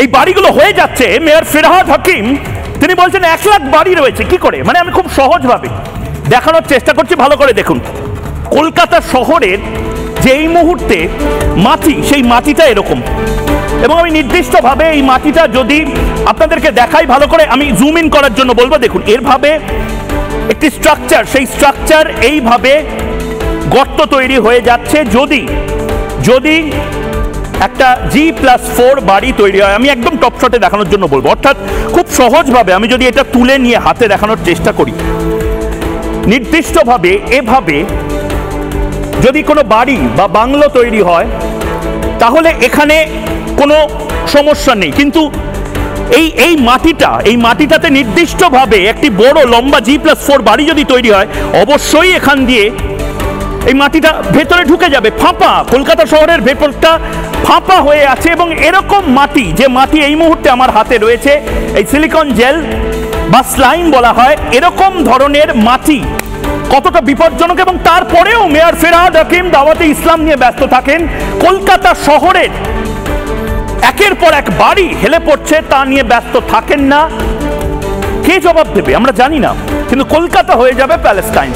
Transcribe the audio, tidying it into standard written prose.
এই বাড়িগুলো হয়ে যাচ্ছে। মেয়র ফিরহাদ হাকিম তিনি বলছেন 1 লাখ বাড়ি রয়েছে। কি করে? মানে আমি খুব সহজভাবে দেখানোর চেষ্টা করছি, ভালো করে দেখুন। কলকাতা শহরের যে এই মুহূর্তে মাটি, সেই মাটিটা এরকম, এবং আমি নির্দিষ্টভাবে এই মাটিটা যদি আপনাদেরকে দেখাই ভালো করে, আমি জুম ইন করার জন্য বলবো, দেখুন এরভাবে একটি স্ট্রাকচার, সেই স্ট্রাকচার এইভাবে গর্ত তৈরি হয়ে যাচ্ছে। যদি যদি একটা G+4 বাড়ি তৈরি হয়, আমি একদম টপ শটে দেখানোর জন্য বলবো, অর্থাৎ খুব সহজভাবে আমি যদি এটা তুলে নিয়ে হাতে দেখানোর চেষ্টা করি, নির্দিষ্টভাবে এভাবে যদি কোনো বাড়ি বা বাংলো তৈরি হয় তাহলে এখানে কোনো সমস্যা নেই। কিন্তু এই মাটিটাতে নির্দিষ্টভাবে একটি বড় লম্বা G+4 বাড়ি যদি তৈরি হয়, অবশ্যই এখান দিয়ে এই মাটিটা ভেতরে ঢুকে যাবে। ফাঁপা, কলকাতা শহরের ভেতরটা ফাঁপা হয়ে আছে, এবং এরকম মাটি, যে মাটি এই মুহূর্তে আমার হাতে রয়েছে, এই সিলিকন জেল বা স্লাইম বলা হয়, এরকম ধরনের মাটি কতটা বিপজ্জনক। এবং তারপরেও মেয়র ফিরহাদ হাকিম দাওয়াতে ইসলাম নিয়ে ব্যস্ত থাকেন। কলকাতা শহরের একের পর এক বাড়ি হেলে পড়ছে, তা নিয়ে ব্যস্ত থাকেন না। কে জবাব দেবে আমরা জানি না, কিন্তু কলকাতা হয়ে যাবে প্যালেস্টাইন।